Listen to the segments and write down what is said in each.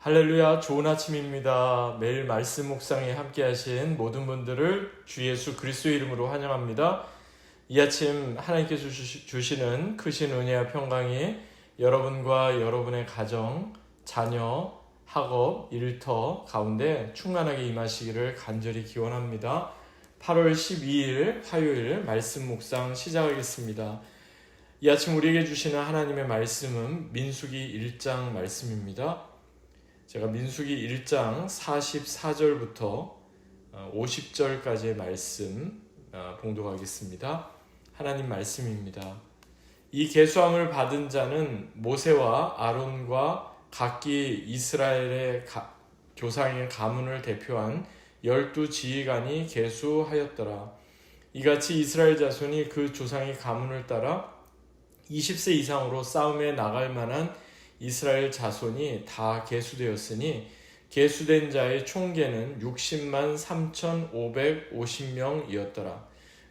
할렐루야, 좋은 아침입니다. 매일 말씀 묵상에 함께 하신 모든 분들을 주 예수 그리스도의 이름으로 환영합니다. 이 아침 하나님께서 주시는 크신 은혜와 평강이 여러분과 여러분의 가정, 자녀, 학업, 일터 가운데 충만하게 임하시기를 간절히 기원합니다. 8월 12일 화요일 말씀 묵상 시작하겠습니다. 이 아침 우리에게 주시는 하나님의 말씀은 민수기 1장 말씀입니다. 제가 민수기 1장 44절부터 50절까지의 말씀 봉독하겠습니다. 하나님 말씀입니다. 이 계수함을 받은 자는 모세와 아론과 각기 이스라엘의 조상의 가문을 대표한 12지휘관이 계수하였더라. 이같이 이스라엘 자손이 그 조상의 가문을 따라 20세 이상으로 싸움에 나갈 만한 이스라엘 자손이 다 계수되었으니 계수된 자의 총계는 60만 3,550명이었더라.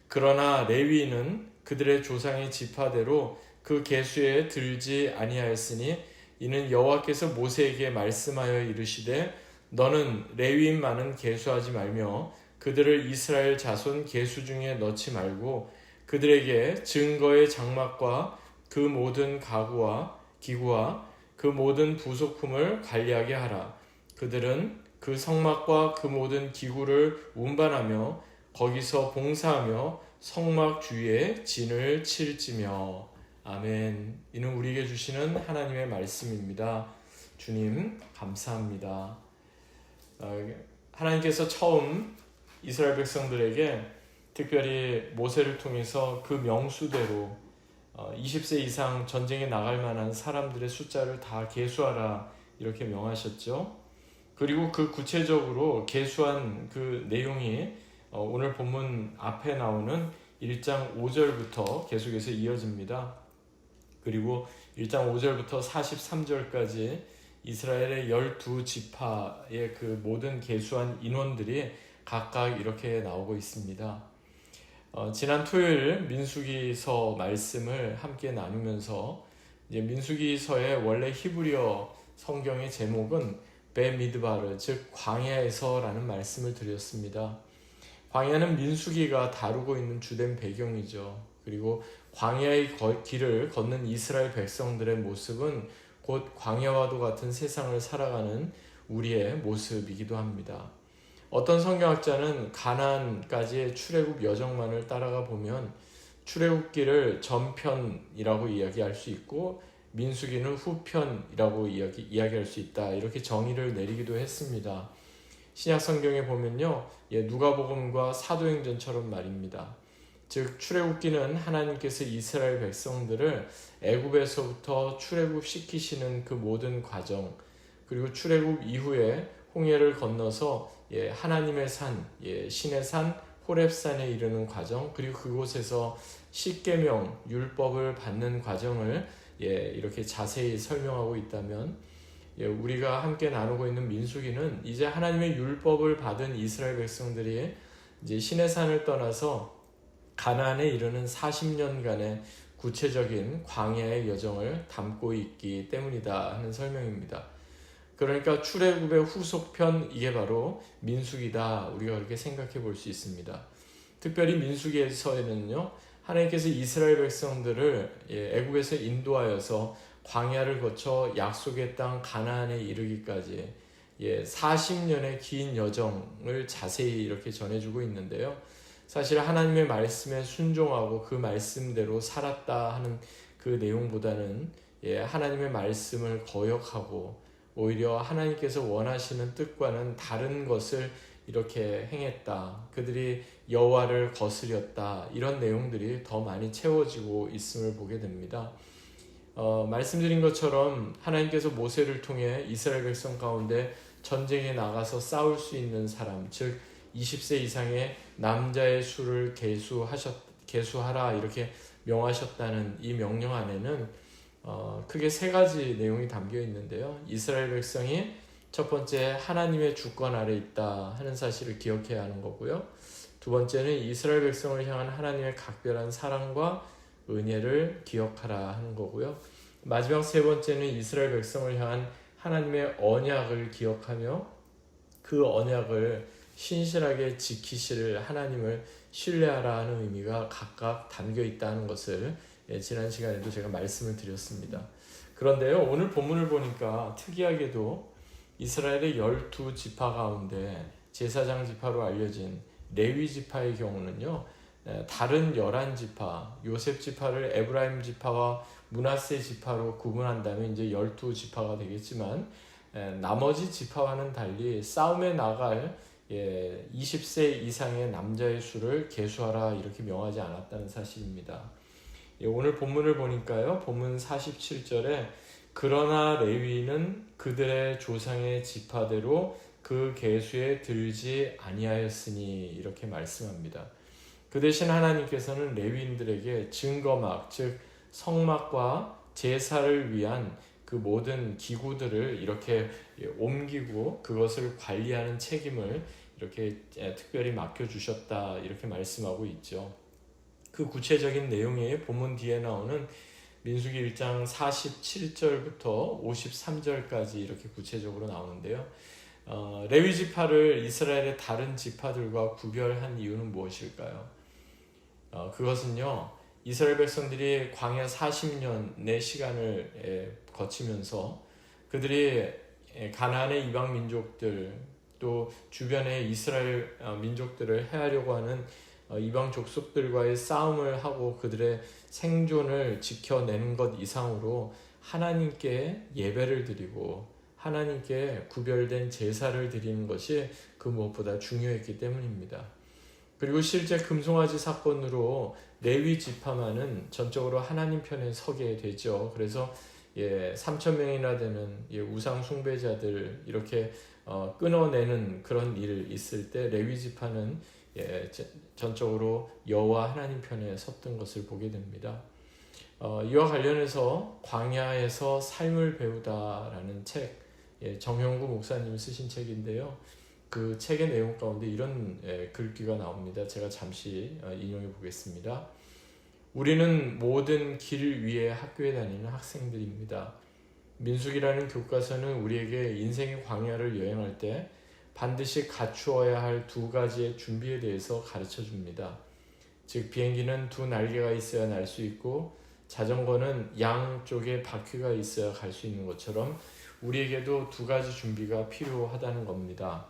그러나 레위인은 그들의 조상의 지파대로 그 계수에 들지 아니하였으니 이는 여호와께서 모세에게 말씀하여 이르시되 너는 레위인만은 계수하지 말며 그들을 이스라엘 자손 계수 중에 넣지 말고 그들에게 증거의 장막과 그 모든 가구와 기구와 그 모든 부속품을 관리하게 하라. 그들은 그 성막과 그 모든 기구를 운반하며 거기서 봉사하며 성막 주위에 진을 칠지며. 아멘. 이는 우리에게 주시는 하나님의 말씀입니다. 주님 감사합니다. 하나님께서 처음 이스라엘 백성들에게 특별히 모세를 통해서 그 명수대로 20세 이상 전쟁에 나갈 만한 사람들의 숫자를 다 계수하라 이렇게 명하셨죠. 그리고 그 구체적으로 계수한 그 내용이 오늘 본문 앞에 나오는 1장 5절부터 계속해서 이어집니다. 그리고 1장 5절부터 43절까지 이스라엘의 12지파의 그 모든 계수한 인원들이 각각 이렇게 나오고 있습니다. 지난 토요일 민수기서 말씀을 함께 나누면서 이제 민수기서의 원래 히브리어 성경의 제목은 베미드바르, 즉 광야에서라는 말씀을 드렸습니다. 광야는 민수기가 다루고 있는 주된 배경이죠. 그리고 광야의 길을 걷는 이스라엘 백성들의 모습은 곧 광야와도 같은 세상을 살아가는 우리의 모습이기도 합니다. 어떤 성경학자는 가나안까지의 출애굽 여정만을 따라가 보면 출애굽기를 전편이라고 이야기할 수 있고 민수기는 후편이라고 이야기할 수 있다. 이렇게 정의를 내리기도 했습니다. 신약 성경에 보면요, 누가복음과 사도행전처럼 말입니다. 즉 출애굽기는 하나님께서 이스라엘 백성들을 애굽에서부터 출애굽시키시는 그 모든 과정, 그리고 출애굽 이후에 홍해를 건너서 하나님의 산, 신의 산 호렙산에 이르는 과정, 그리고 그곳에서 십계명 율법을 받는 과정을 이렇게 자세히 설명하고 있다면 우리가 함께 나누고 있는 민수기는 이제 하나님의 율법을 받은 이스라엘 백성들이 이제 신의 산을 떠나서 가나안에 이르는 40년간의 구체적인 광야의 여정을 담고 있기 때문이다 하는 설명입니다. 그러니까 출애굽의 후속편, 이게 바로 민수기다, 우리가 그렇게 생각해 볼 수 있습니다. 특별히 민수기에서는요, 하나님께서 이스라엘 백성들을 애굽에서 인도하여서 광야를 거쳐 약속의 땅 가나안에 이르기까지 40년의 긴 여정을 자세히 이렇게 전해주고 있는데요. 사실 하나님의 말씀에 순종하고 그 말씀대로 살았다 하는 그 내용보다는 하나님의 말씀을 거역하고 오히려 하나님께서 원하시는 뜻과는 다른 것을 이렇게 행했다. 그들이 여호와를 거스렸다. 이런 내용들이 더 많이 채워지고 있음을 보게 됩니다. 말씀드린 것처럼 하나님께서 모세를 통해 이스라엘 백성 가운데 전쟁에 나가서 싸울 수 있는 사람, 즉 20세 이상의 남자의 수를 계수하라 이렇게 명하셨다는 이 명령 안에는 크게 세 가지 내용이 담겨 있는데요. 이스라엘 백성이 첫 번째 하나님의 주권 아래 있다 하는 사실을 기억해야 하는 거고요. 두 번째는 이스라엘 백성을 향한 하나님의 각별한 사랑과 은혜를 기억하라 하는 거고요. 마지막 세 번째는 이스라엘 백성을 향한 하나님의 언약을 기억하며 그 언약을 신실하게 지키실 하나님을 신뢰하라 하는 의미가 각각 담겨 있다는 것을 지난 시간에도 제가 말씀을 드렸습니다. 그런데요, 오늘 본문을 보니까 특이하게도 이스라엘의 12지파 가운데 제사장 지파로 알려진 레위 지파의 경우는요, 다른 11지파, 요셉 지파를 에브라임 지파와 므낫세 지파로 구분한다면 이제 12지파가 되겠지만, 나머지 지파와는 달리 싸움에 나갈 20세 이상의 남자의 수를 계수하라 이렇게 명하지 않았다는 사실입니다. 오늘 본문을 보니까요, 본문 47절에 그러나 레위는 그들의 조상의 지파대로 그 계수에 들지 아니하였으니 이렇게 말씀합니다. 그 대신 하나님께서는 레위인들에게 증거막, 즉 성막과 제사를 위한 그 모든 기구들을 이렇게 옮기고 그것을 관리하는 책임을 이렇게 특별히 맡겨주셨다 이렇게 말씀하고 있죠. 그 구체적인 내용이 본문 뒤에 나오는 민수기 1장 47절부터 53절까지 이렇게 구체적으로 나오는데요. 레위 지파를 이스라엘의 다른 지파들과 구별한 이유는 무엇일까요? 그것은요, 이스라엘 백성들이 광야 40년의 시간을 거치면서 그들이 가나안의 이방 민족들 또 주변의 이스라엘 민족들을 해하려고 하는 이방 족속들과의 싸움을 하고 그들의 생존을 지켜내는 것 이상으로 하나님께 예배를 드리고 하나님께 구별된 제사를 드리는 것이 그 무엇보다 중요했기 때문입니다. 그리고 실제 금송아지 사건으로 레위 지파만은 전적으로 하나님 편에 서게 되죠. 그래서 3,000명이나 되는 우상 숭배자들 이렇게 끊어내는 그런 일 있을 때 레위 지파는 전적으로 여호와 하나님 편에 섰던 것을 보게 됩니다. 이와 관련해서 광야에서 삶을 배우다라는 책, 정형구 목사님이 쓰신 책인데요. 그 책의 내용 가운데 이런 글귀가 나옵니다. 제가 잠시 인용해 보겠습니다. 우리는 모든 길 위에 학교에 다니는 학생들입니다. 민수기라는 교과서는 우리에게 인생의 광야를 여행할 때 반드시 갖추어야 할 두 가지의 준비에 대해서 가르쳐 줍니다. 즉 비행기는 두 날개가 있어야 날 수 있고 자전거는 양쪽에 바퀴가 있어야 갈 수 있는 것처럼 우리에게도 두 가지 준비가 필요하다는 겁니다.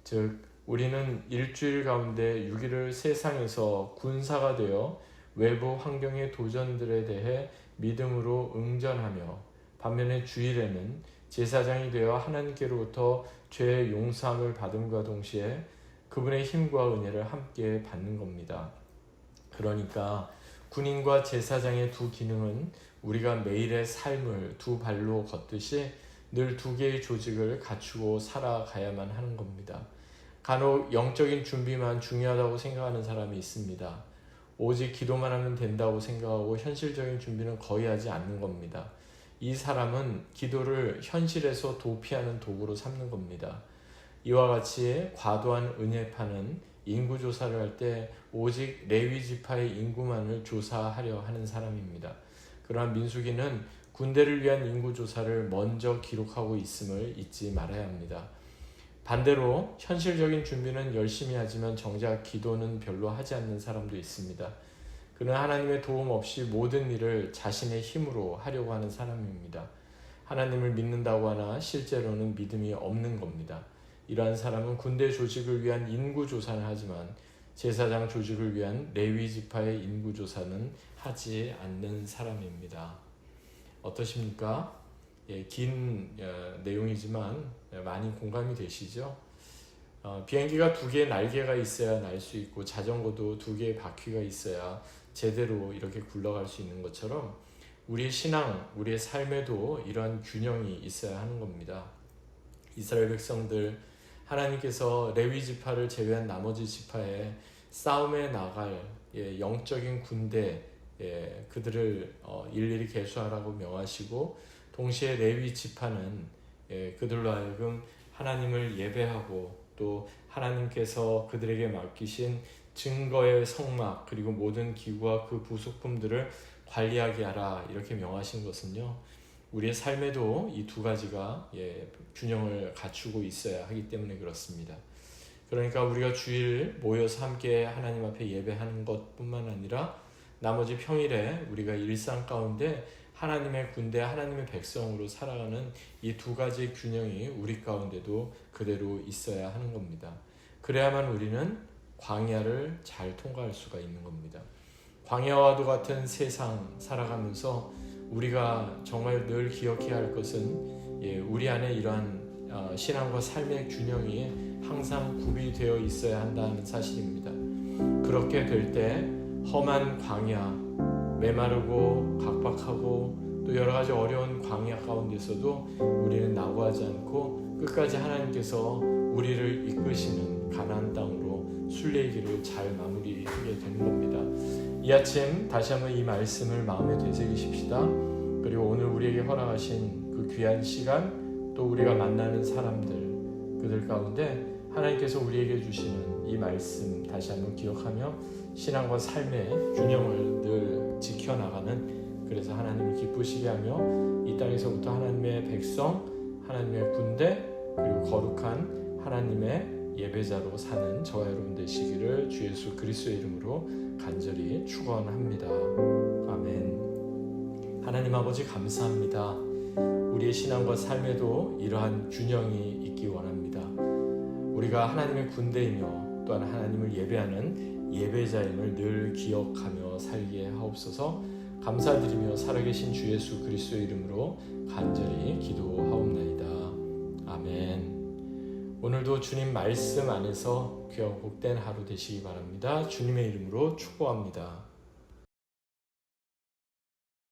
즉 우리는 일주일 가운데 6일을 세상에서 군사가 되어 외부 환경의 도전들에 대해 믿음으로 응전하며 반면에 주일에는 제사장이 되어 하나님께로부터 죄의 용서함을 받음과 동시에 그분의 힘과 은혜를 함께 받는 겁니다. 그러니까 군인과 제사장의 두 기능은 우리가 매일의 삶을 두 발로 걷듯이 늘 두 개의 조직을 갖추고 살아가야만 하는 겁니다. 간혹 영적인 준비만 중요하다고 생각하는 사람이 있습니다. 오직 기도만 하면 된다고 생각하고 현실적인 준비는 거의 하지 않는 겁니다. 이 사람은 기도를 현실에서 도피하는 도구로 삼는 겁니다. 이와 같이 과도한 은혜파는 인구조사를 할 때 오직 레위 지파의 인구만을 조사하려 하는 사람입니다. 그러한 민수기는 군대를 위한 인구조사를 먼저 기록하고 있음을 잊지 말아야 합니다. 반대로 현실적인 준비는 열심히 하지만 정작 기도는 별로 하지 않는 사람도 있습니다. 그는 하나님의 도움 없이 모든 일을 자신의 힘으로 하려고 하는 사람입니다. 하나님을 믿는다고 하나 실제로는 믿음이 없는 겁니다. 이러한 사람은 군대 조직을 위한 인구조사는 하지만 제사장 조직을 위한 레위 지파의 인구조사는 하지 않는 사람입니다. 어떠십니까? 긴 내용이지만 많이 공감이 되시죠? 비행기가 두 개의 날개가 있어야 날 수 있고 자전거도 두 개의 바퀴가 있어야 제대로 이렇게 굴러갈 수 있는 것처럼 우리의 신앙, 우리의 삶에도 이러한 균형이 있어야 하는 겁니다. 이스라엘 백성들, 하나님께서 레위 지파를 제외한 나머지 지파에 싸움에 나갈 영적인 군대, 그들을 일일이 계수하라고 명하시고 동시에 레위 지파는 그들로 하여금 하나님을 예배하고 또 하나님께서 그들에게 맡기신 증거의 성막 그리고 모든 기구와 그 부속품들을 관리하게 하라 이렇게 명하신 것은요, 우리의 삶에도 이 두 가지가 균형을 갖추고 있어야 하기 때문에 그렇습니다. 그러니까 우리가 주일 모여서 함께 하나님 앞에 예배하는 것뿐만 아니라 나머지 평일에 우리가 일상 가운데 하나님의 군대, 하나님의 백성으로 살아가는 이 두 가지의 균형이 우리 가운데도 그대로 있어야 하는 겁니다. 그래야만 우리는 광야를 잘 통과할 수가 있는 겁니다. 광야와도 같은 세상 살아가면서 우리가 정말 늘 기억해야 할 것은 우리 안에 이러한 신앙과 삶의 균형이 항상 구비되어 있어야 한다는 사실입니다. 그렇게 될 때 험한 광야, 메마르고 각박하고 또 여러 가지 어려운 광야 가운데서도 우리는 낙오하지 않고 끝까지 하나님께서 우리를 이끄시는 가나안 땅으로 순례의 길을 잘 마무리하게 되는 겁니다. 이 아침 다시 한번 이 말씀을 마음에 되새기십시다. 그리고 오늘 우리에게 허락하신 그 귀한 시간, 또 우리가 만나는 사람들, 그들 가운데 하나님께서 우리에게 주시는 이 말씀 다시 한번 기억하며 신앙과 삶의 균형을 늘 지켜나가는, 그래서 하나님을 기쁘시게 하며 이 땅에서부터 하나님의 백성, 하나님의 군대, 그리고 거룩한 하나님의 예배자로 사는 저와 여러분 되시기를 주 예수 그리스도의 이름으로 간절히 축원합니다. 아멘. 하나님 아버지 감사합니다. 우리의 신앙과 삶에도 이러한 균형이 있기 원합니다. 우리가 하나님의 군대이며 또한 하나님을 예배하는 예배자임을 늘 기억하며 살게 하옵소서. 감사드리며 살아계신 주 예수 그리스도의 이름으로 간절히 기도하옵나이다. 아멘. 오늘도 주님 말씀 안에서 귀하고 복된 하루 되시기 바랍니다. 주님의 이름으로 축복합니다.